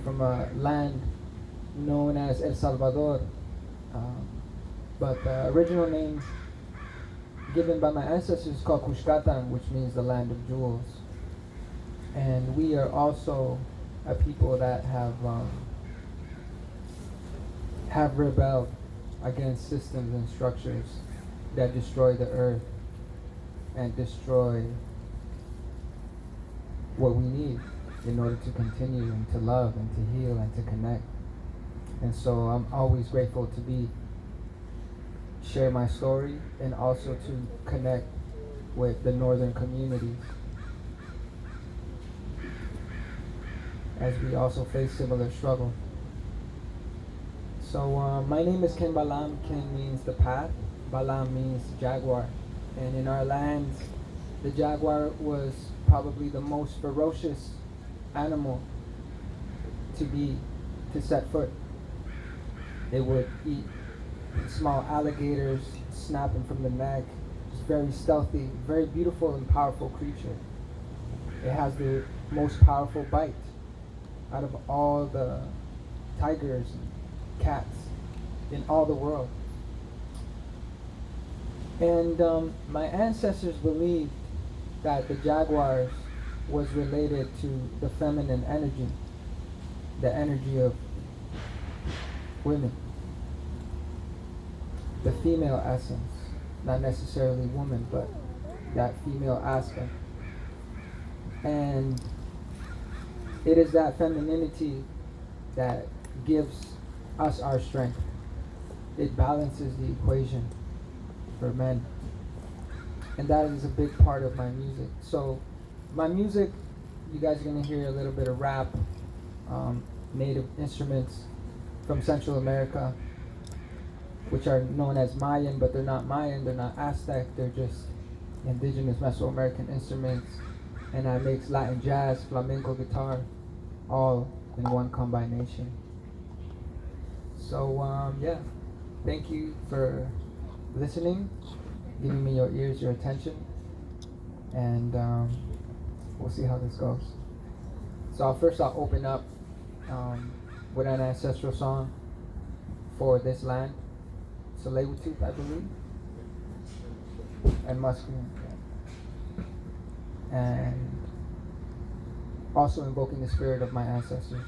from a land known as El Salvador, um, but the original name given by my ancestors is called Kushkatan, which means the land of jewels. And we are also a people that have rebelled against systems and structures that destroy the earth and destroy what we need in order to continue and to love and to heal and to connect. And so I'm always grateful to share my story and also to connect with the northern communities as we also face similar struggle. So my name is Ken Balam. Ken means the path. Balam means jaguar. And in our lands, the jaguar was probably the most ferocious animal to set foot. They would eat small alligators, snap them from the neck. It's very stealthy, very beautiful and powerful creature. It has the most powerful bite out of all the tigers and cats in all the world. And my ancestors believed that the jaguars was related to the feminine energy, the energy of women, the female essence, not necessarily woman, but that female aspect. And it is that femininity that gives us our strength. It balances the equation for men. And that is a big part of my music. So my music, you guys are going to hear a little bit of rap, native instruments from Central America, which are known as Mayan, but they're not Mayan, they're not Aztec, they're just indigenous Mesoamerican instruments. And I mix Latin jazz, flamenco guitar, all in one combination. So yeah, thank you for listening, giving me your ears, your attention, and we'll see how this goes. So I'll open up with an ancestral song for this land, Tsleil-Waututh, I believe, and Musqueam, and also invoking the spirit of my ancestors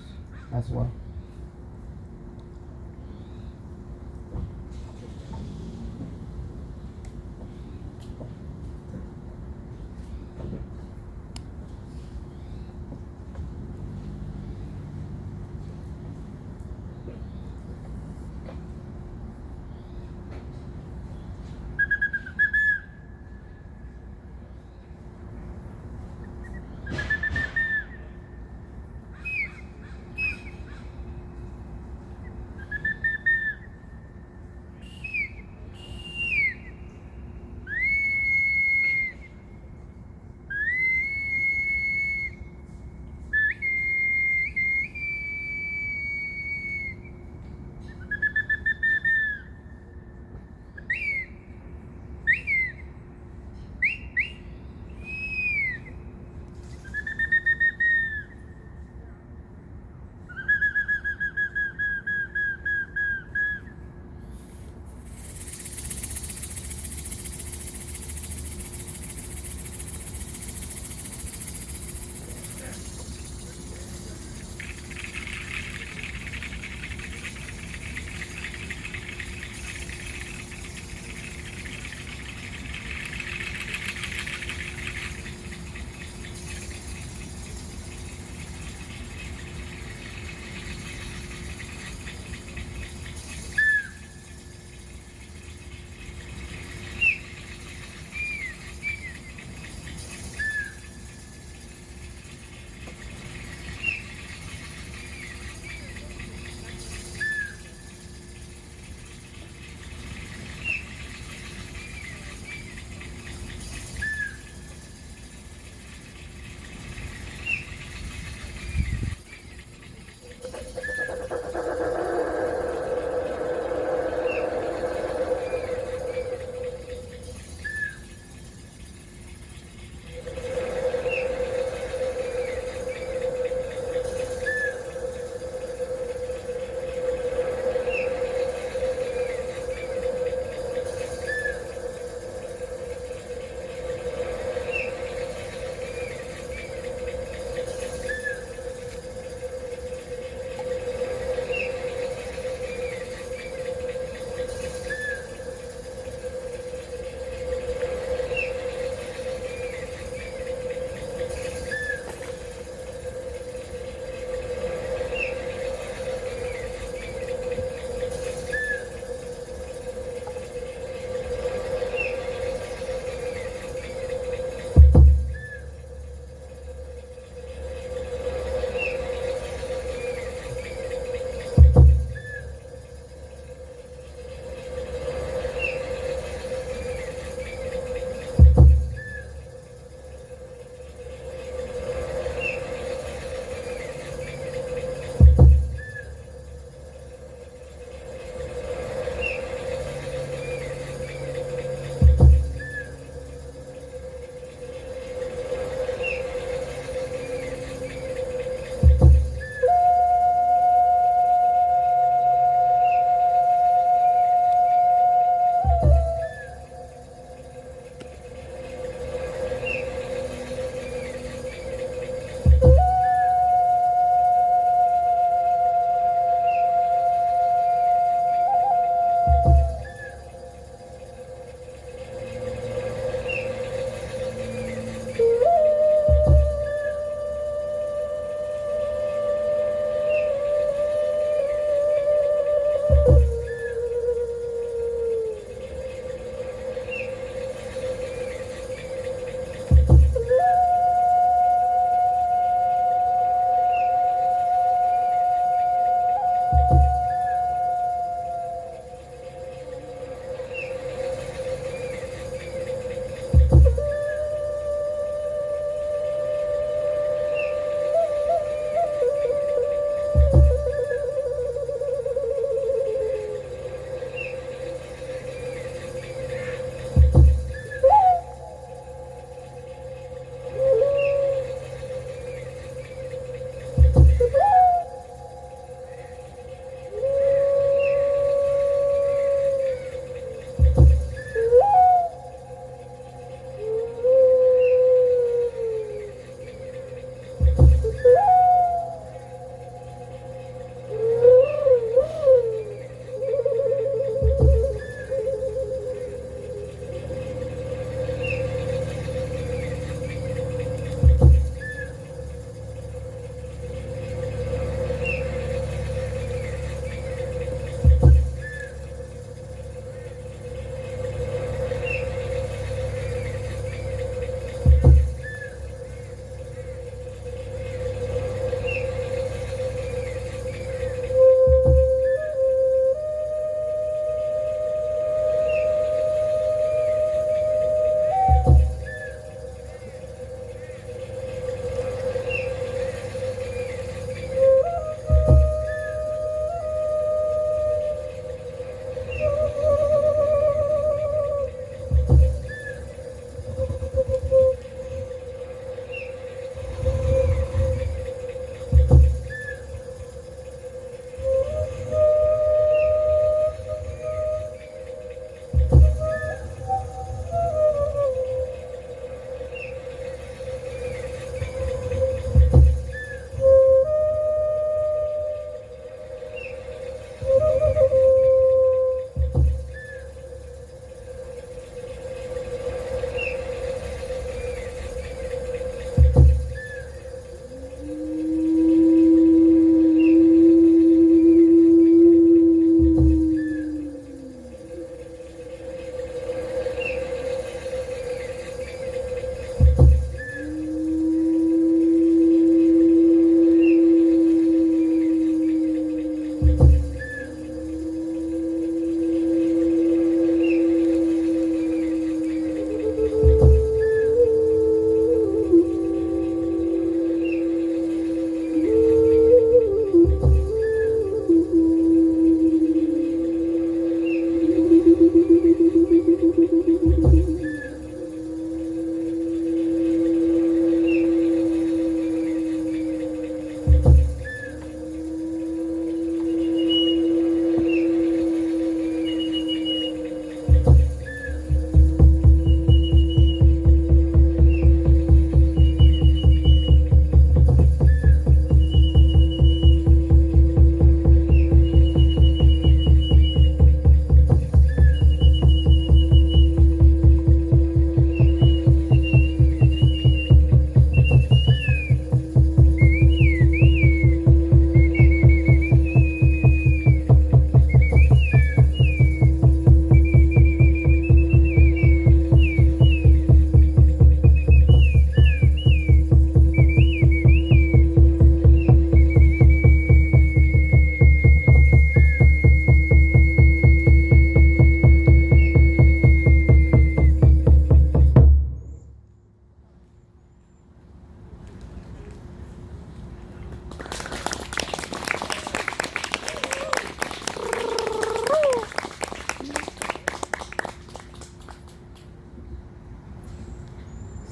as well.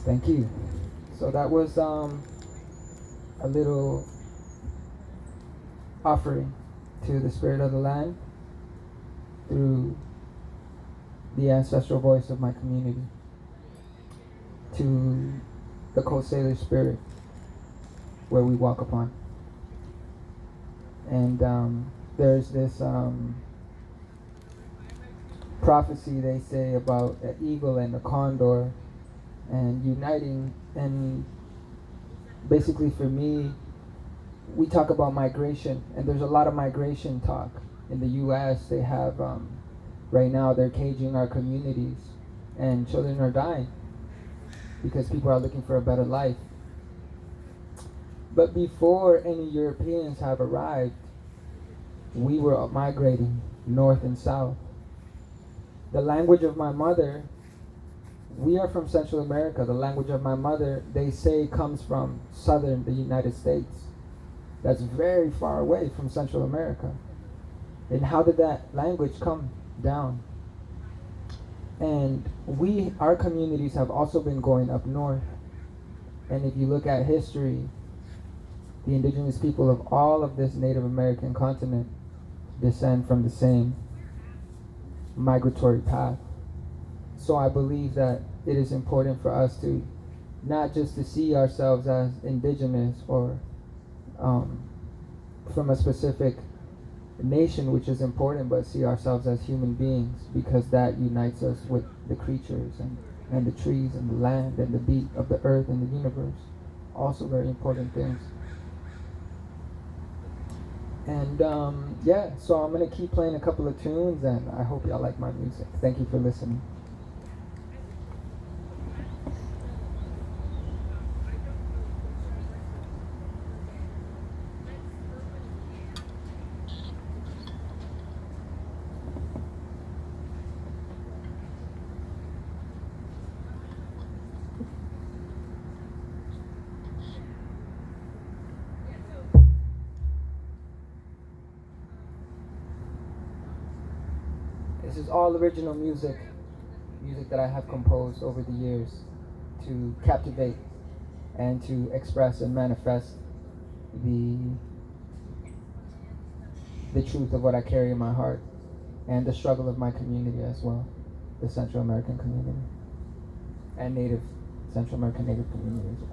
Thank you. So that was a little offering to the spirit of the land through the ancestral voice of my community, to the Coast Sailor spirit where we walk upon. And there's this prophecy they say about an eagle and a condor and uniting. And basically for me, we talk about migration, and there's a lot of migration talk. In the US, they have, right now they're caging our communities, and children are dying because people are looking for a better life. But before any Europeans have arrived, we were migrating north and south. The language of my mother, we are from Central America. The language of my mother, they say, comes from southern the United States. That's very far away from Central America. And how did that language come down? And our communities have also been going up north. And if you look at history, the indigenous people of all of this Native American continent descend from the same migratory path. So I believe that it is important for us to not just to see ourselves as indigenous or from a specific nation, which is important, but see ourselves as human beings, because that unites us with the creatures and the trees and the land and the beat of the earth and the universe. Also very important things. And yeah, so I'm going to keep playing a couple of tunes, and I hope y'all like my music. Thank you for listening. This is all original music that I have composed over the years to captivate and to express and manifest the truth of what I carry in my heart and the struggle of my community as well, the Central American community and Central American Native community as well.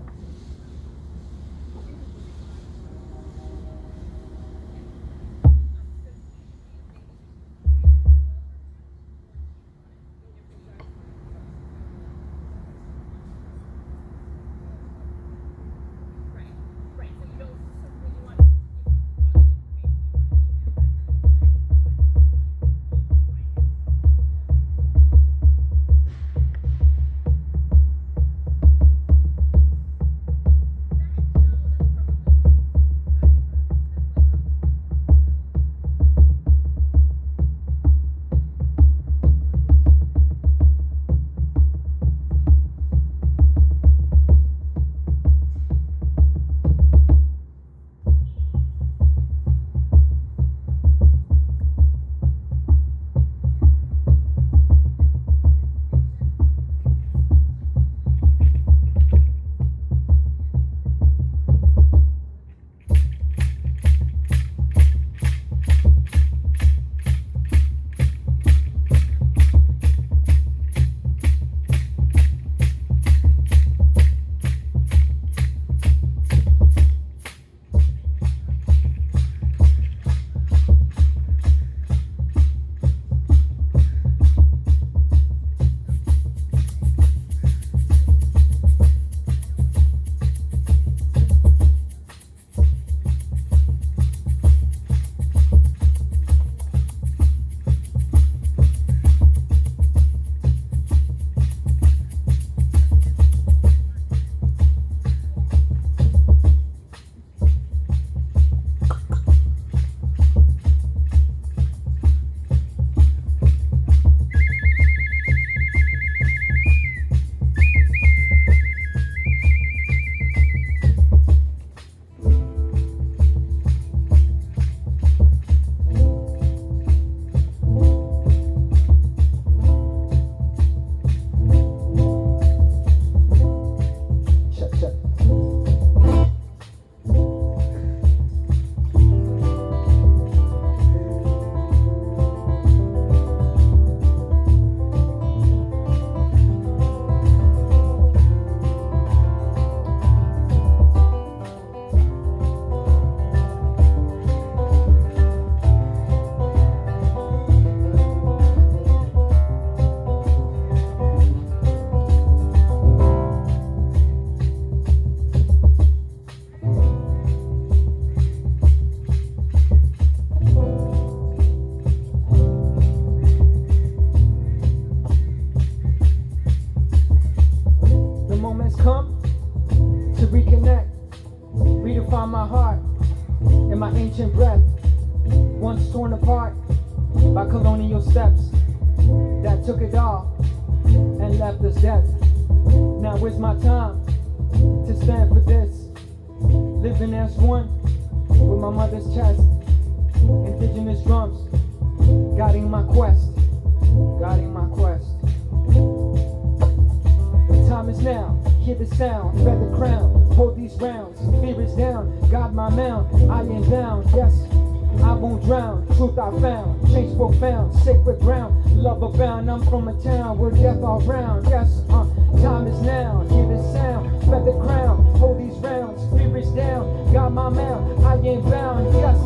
once torn apart by colonial steps that took it all and left us dead. Now is my time to stand for this, living as one with my mother's chest. Indigenous drums guiding my quest, guiding my quest. Time is now, hear the sound, feather crown, hold these rounds, fear is down, guard my mount, I am bound, yes, I won't drown, truth I found, change profound, sacred ground, love abound, I'm from a town where death all round, yes, time is now, hear the sound, feather crown, hold these rounds, fear is down, guard my mount, I am bound, yes,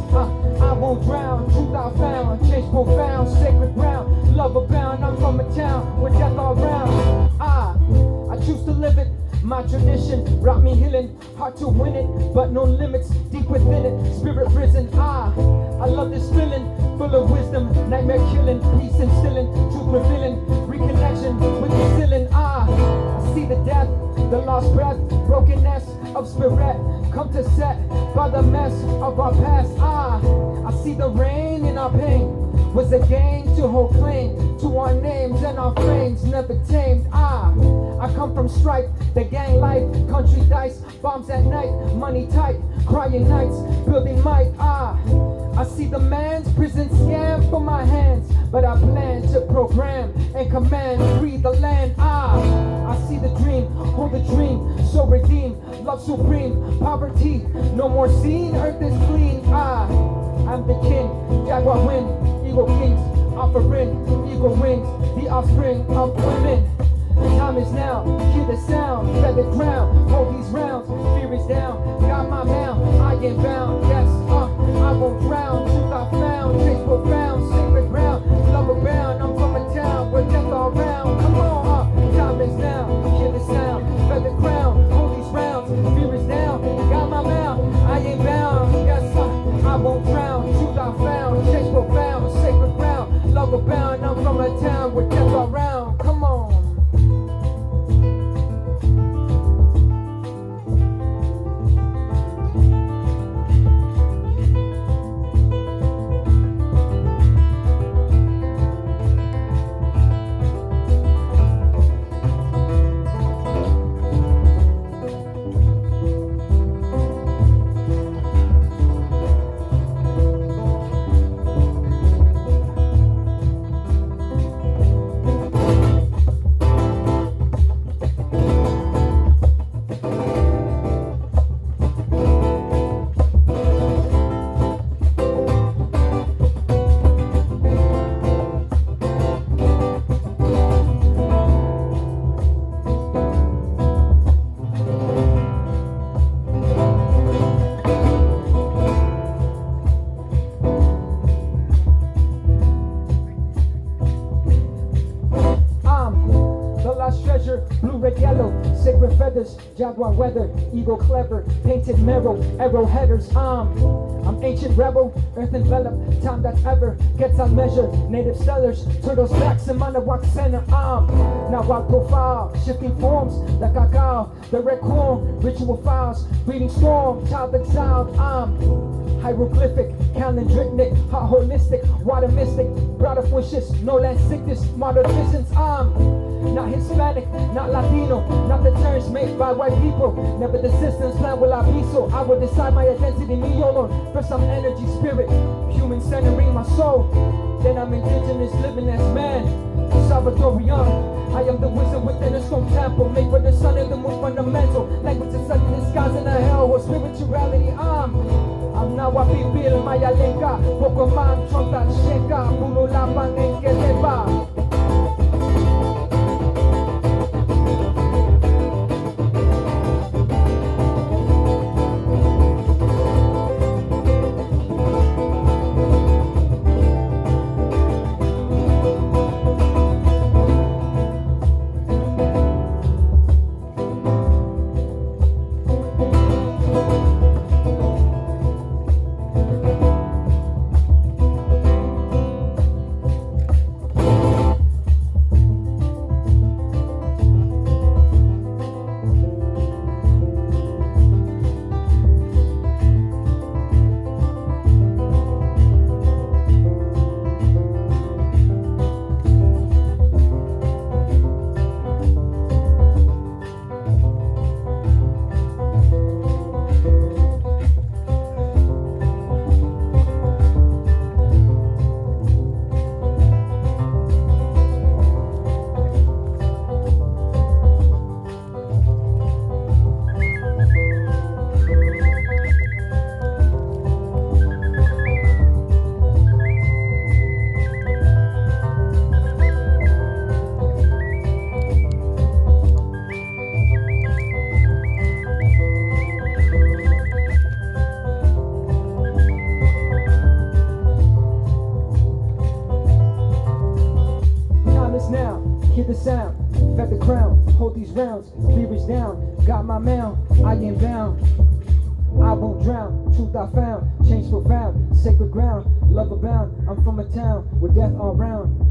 I won't drown, truth I found, change profound, sacred ground, love abound, I'm from a town where death all round, I choose to live it. My tradition brought me healing, hard to win it, but no limits, deep within it, spirit prison. I love this feeling, full of wisdom, nightmare killing, peace instilling, truth revealing, reconnection with the ceiling. I see the death, the lost breath, brokenness of spirit, come to set by the mess of our past. I see the rain in our pain, was a game to hold claim to our names and our flames never tamed. I come from strife, the gang life, country dice, bombs at night, money tight, crying nights, building might. I see the man's prison scam for my hands, but I plan to program and command, free the land. I see the dream, hold the dream, so redeem, love supreme, poverty, no more seen, earth is clean. I'm the king, jaguar wind, eagle kings, offering eagle wings, the offspring of women. Time is now, hear the sound, feather crown, hold these rounds, fear is down, got my mount, I am bound, yes, I won't drown, truth I found, change profound, sacred ground, love abound, I'm from a town where death all round, come on, time is now, hear the sound, feather crown, hold these rounds, fear is down, got my mount, I am bound, yes, I won't drown, truth I found, change profound, sacred ground, love abound, I'm from a town where death all round, come on. Blue, red, yellow, sacred feathers, jaguar weather, eagle clever, painted marrow, arrow headers. I'm ancient rebel, earth enveloped, time that ever gets unmeasured. Native sellers, turtles, backs, and Manawak center. Now wild profile, shifting forms like cacao, the red corn, ritual files, breeding storm, child exiled. Hieroglyphic, calendric, hot holistic, water mystic, broad of wishes, no land sickness, modern visions. Not Hispanic, not Latino, not the terms made by white people. Never the system's plan will I be, so I will decide my identity, me alone. First I'm energy, spirit, human centering my soul. Then I'm indigenous, living as man, Salvadorian. I am the wizard within a stone temple, made for the sun and the moon fundamental. Language is set in the skies and the hell, or spirituality. I'm now a pipil, maya lenka, Pokemon, chonta, sheka, puno laban en que te va. hear the sound, fed the crown, hold these rounds, fear is down, got my mount, I am bound. I won't drown, truth I found, change profound, sacred ground, love abound. I'm from a town where death all round.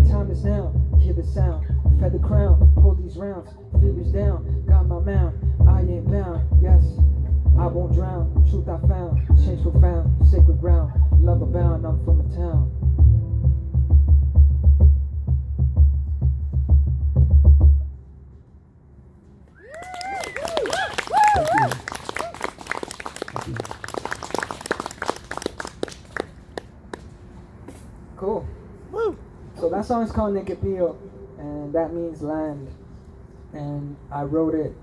Time is now, hear the sound, fed the crown, hold these rounds, fear is down, got my mount, I ain't bound, yes, I won't drown, truth I found, change profound, sacred ground, love abound. I'm from a town. Cool. Woo. So that song is called Nikapio, and that means land. And I wrote it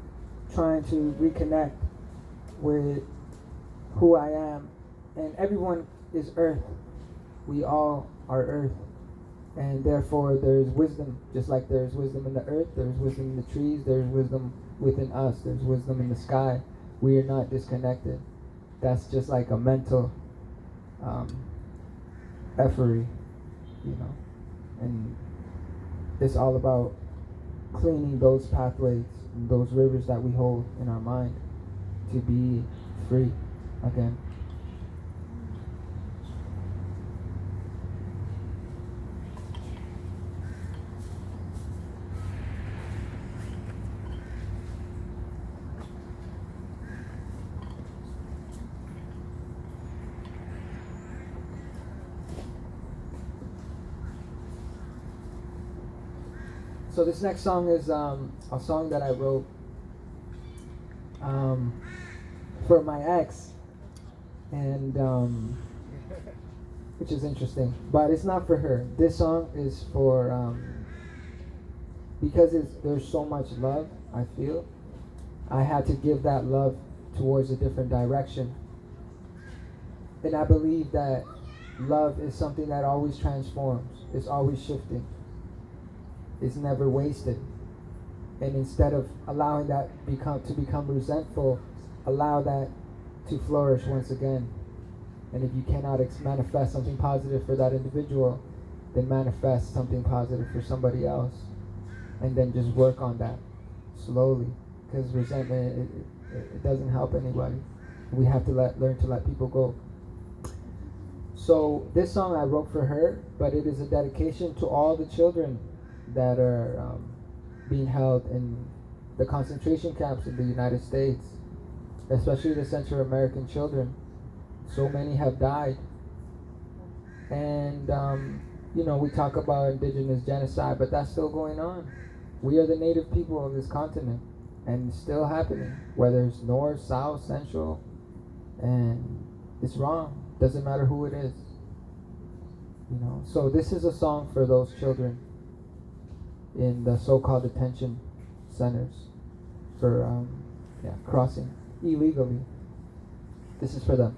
trying to reconnect with who I am. And everyone is earth. We all are earth. And therefore there's wisdom. Just like there's wisdom in the earth, there's wisdom in the trees, there's wisdom within us, there's wisdom in the sky. We are not disconnected. That's just like a mental effery, you know. And it's all about cleaning those pathways, those rivers that we hold in our mind to be free again. So this next song is a song that I wrote for my ex, and which is interesting, but it's not for her. This song is for because there's so much love I feel. I had to give that love towards a different direction, and I believe that love is something that always transforms. It's always shifting. Is never wasted, and instead of allowing that to become resentful, allow that to flourish once again. And if you cannot manifest something positive for that individual, then manifest something positive for somebody else, and then just work on that slowly, because resentment it doesn't help anybody. We have to learn to let people go. So this song I wrote for her, but it is a dedication to all the children that are being held in the concentration camps in the United States, especially the Central American children. So many have died. And, you know, we talk about indigenous genocide, but that's still going on. We are the native people of this continent, and it's still happening, whether it's north, south, central, and it's wrong. Doesn't matter who it is. You know, so this is a song for those children in the so-called detention centers for crossing illegally. This is for them.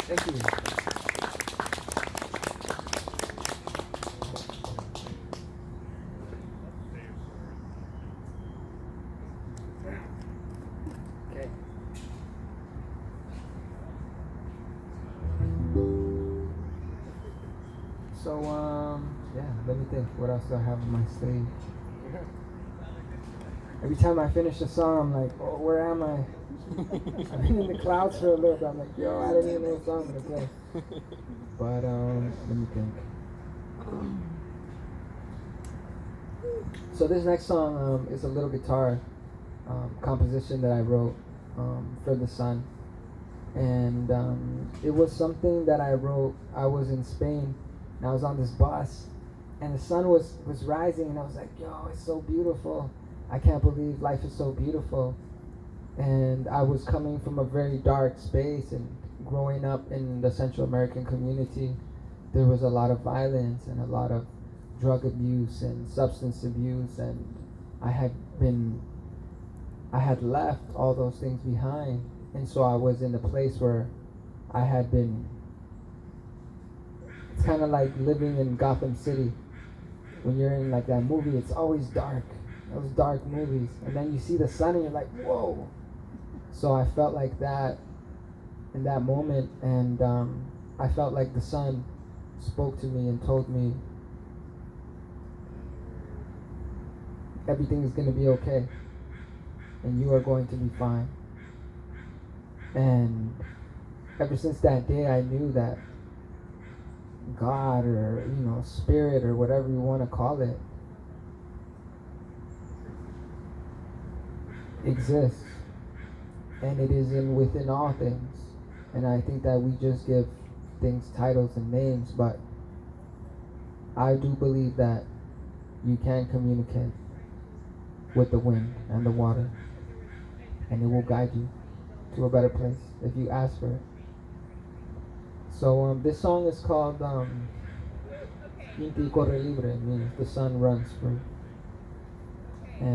Thank you. Okay. So, yeah, let me think. What else do I have on my sleeve? Every time I finish a song, I'm like, oh, where am I? I've been in the clouds for a little bit. I'm like, yo, I didn't even know what song I'm gonna play. But let me think. So this next song is a little guitar composition that I wrote for the sun, and it was something that I wrote. I was in Spain, and I was on this bus, and the sun was rising, and I was like, yo, it's so beautiful. I can't believe life is so beautiful. And I was coming from a very dark space, and growing up in the Central American community, there was a lot of violence and a lot of drug abuse and substance abuse, and I had been I had left all those things behind, and so I was in a place where I had been. It's kind of like living in Gotham City. When you're in like that movie, it's always dark. Those dark movies, and then you see the sun, and you're like, whoa. So I felt like that in that moment, and I felt like the sun spoke to me and told me everything is going to be okay, and you are going to be fine. And ever since that day, I knew that God, or spirit, or whatever you want to call it, exists, and it is in within all things. And I think that we just give things titles and names, but I do believe that you can communicate with the wind and the water, and it will guide you to a better place if you ask for it. So this song is called Inti Corre Libre, means the sun runs free. And